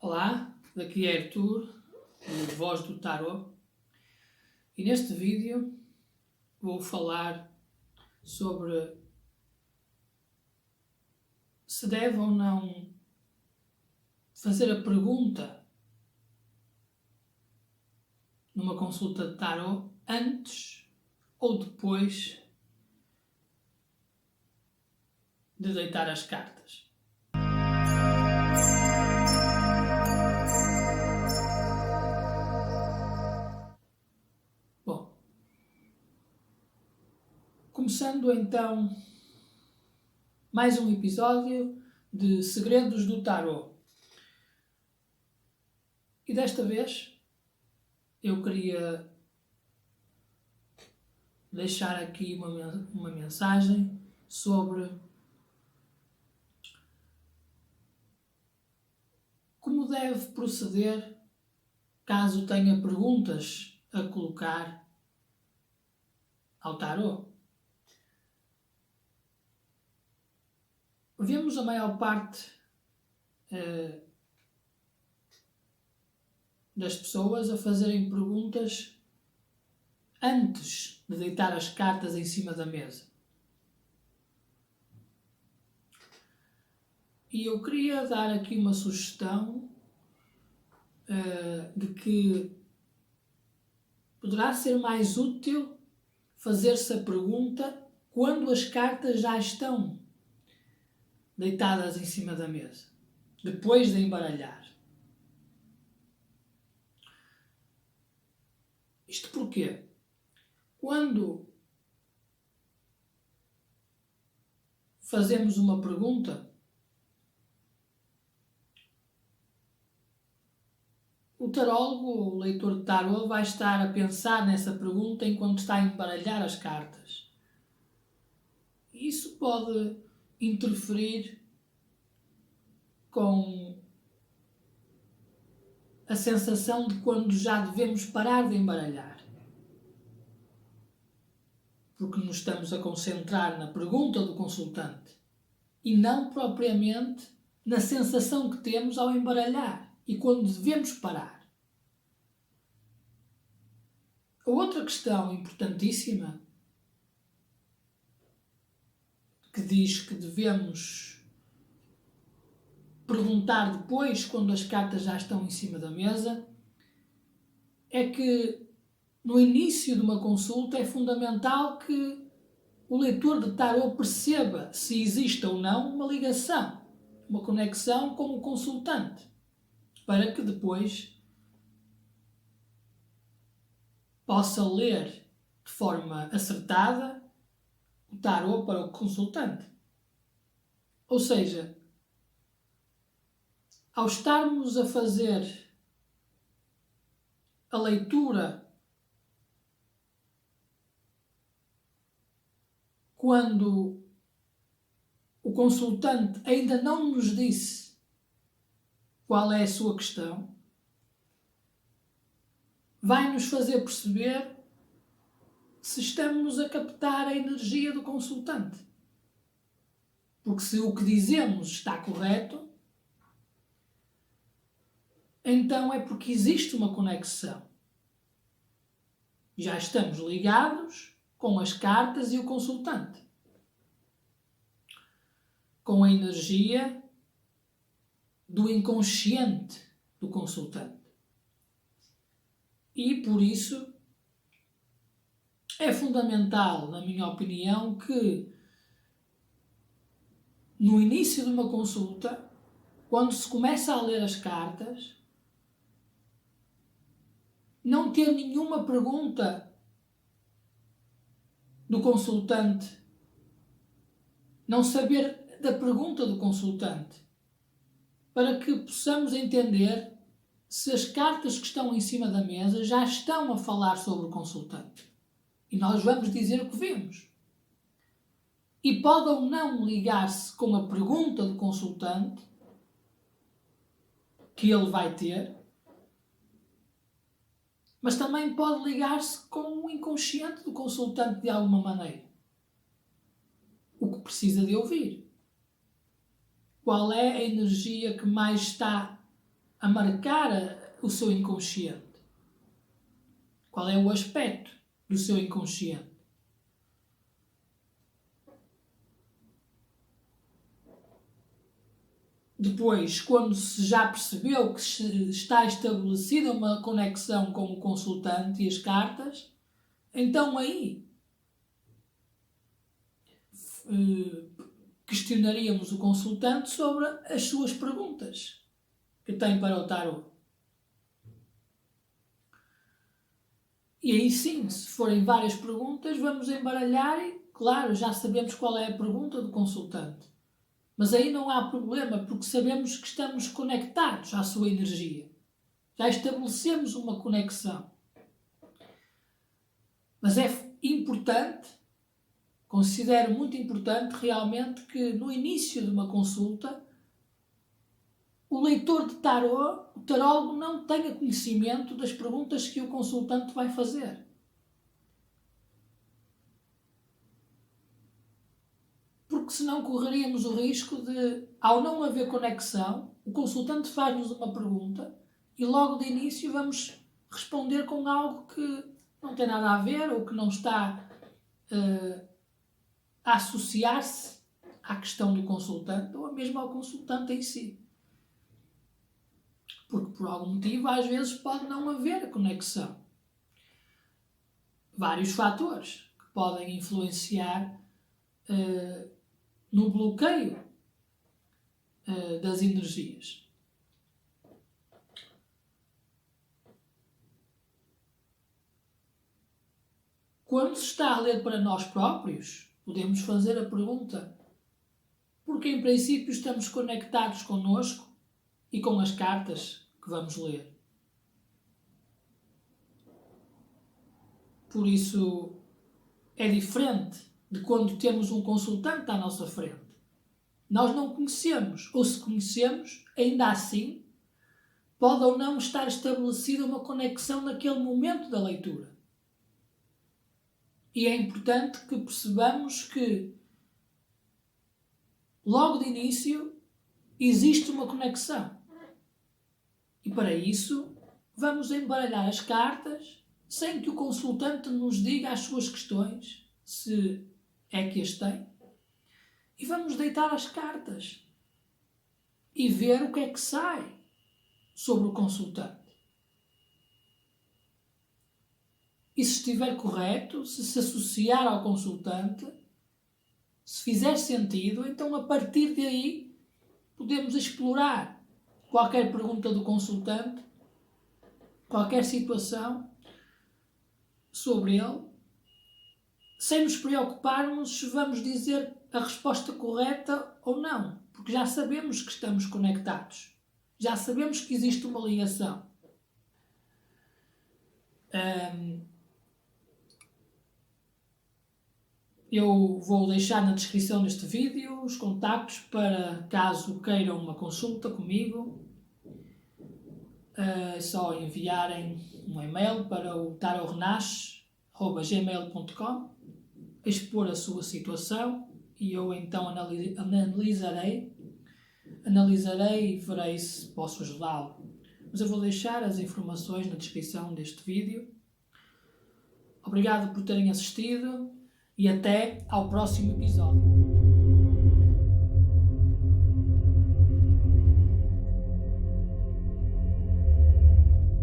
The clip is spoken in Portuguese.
Olá, daqui é Arthur, de Voz do Tarot, e neste vídeo vou falar sobre se deve ou não fazer a pergunta numa consulta de tarot antes ou depois de deitar as cartas. Bom, começando então mais um episódio de Segredos do Tarot. E desta vez eu queria deixar aqui uma mensagem sobre como deve proceder caso tenha perguntas a colocar ao tarot. Vemos a maior parte das pessoas a fazerem perguntas antes de deitar as cartas em cima da mesa. E eu queria dar aqui uma sugestão de que poderá ser mais útil fazer-se a pergunta quando as cartas já estão deitadas em cima da mesa, depois de embaralhar. Isto porquê? Quando fazemos uma pergunta, o tarólogo, o leitor de tarot, vai estar a pensar nessa pergunta enquanto está a embaralhar as cartas. Isso pode interferir com a sensação de quando já devemos parar de embaralhar. Porque nos estamos a concentrar na pergunta do consultante e não propriamente na sensação que temos ao embaralhar e quando devemos parar. A outra questão importantíssima que diz que devemos perguntar depois, quando as cartas já estão em cima da mesa, é que no início de uma consulta é fundamental que o leitor de tarot perceba se existe ou não uma ligação, uma conexão com o consultante, para que depois possa ler de forma acertada o tarot para o consultante. Ou seja, ao estarmos a fazer a leitura quando o consultante ainda não nos disse qual é a sua questão, vai nos fazer perceber se estamos a captar a energia do consultante. Porque se o que dizemos está correto, então é porque existe uma conexão. Já estamos ligados com as cartas e o consultante, com a energia do inconsciente do consultante. E por isso é fundamental, na minha opinião, que no início de uma consulta, quando se começa a ler as cartas, não ter nenhuma pergunta do consultante, não saber da pergunta do consultante, para que possamos entender se as cartas que estão em cima da mesa já estão a falar sobre o consultante. E nós vamos dizer o que vemos. E pode ou não ligar-se com a pergunta do consultante que ele vai ter, mas também pode ligar-se com o inconsciente do consultante de alguma maneira. O que precisa de ouvir. Qual é a energia que mais está a marcar o seu inconsciente? Qual é o aspecto do seu inconsciente? Depois, quando se já percebeu que está estabelecida uma conexão com o consultante e as cartas, então aí questionaríamos o consultante sobre as suas perguntas que tem para o tarot. E aí sim, se forem várias perguntas, vamos embaralhar e, claro, já sabemos qual é a pergunta do consultante. Mas aí não há problema, porque sabemos que estamos conectados à sua energia. Já estabelecemos uma conexão. Mas é importante, considero muito importante realmente que no início de uma consulta o leitor de tarot, o tarólogo, não tenha conhecimento das perguntas que o consultante vai fazer. Porque senão correríamos o risco de, ao não haver conexão, o consultante faz-nos uma pergunta e logo de início vamos responder com algo que não tem nada a ver ou que não está a associar-se à questão do consultante ou mesmo ao consultante em si. Porque por algum motivo às vezes pode não haver a conexão. Vários fatores que podem influenciar no bloqueio das energias. Quando se está a ler para nós próprios, podemos fazer a pergunta: porque em princípio estamos conectados connosco e com as cartas que vamos ler. Por isso é diferente de quando temos um consultante à nossa frente. Nós não conhecemos, ou se conhecemos, ainda assim, pode ou não estar estabelecida uma conexão naquele momento da leitura. E é importante que percebamos que, logo de início, existe uma conexão. E para isso, vamos embaralhar as cartas sem que o consultante nos diga as suas questões, se é que as tem, e vamos deitar as cartas e ver o que é que sai sobre o consultante. E se estiver correto, se associar ao consultante, se fizer sentido, então a partir daí podemos explorar qualquer pergunta do consultante, qualquer situação sobre ele, sem nos preocuparmos se vamos dizer a resposta correta ou não, porque já sabemos que estamos conectados, já sabemos que existe uma ligação. Eu vou deixar na descrição deste vídeo os contactos para caso queiram uma consulta comigo. É só enviarem um e-mail para o tarotrenache@gmail.com, expor a sua situação e eu então analisarei e verei se posso ajudá-lo. Mas eu vou deixar as informações na descrição deste vídeo. Obrigado por terem assistido e até ao próximo episódio.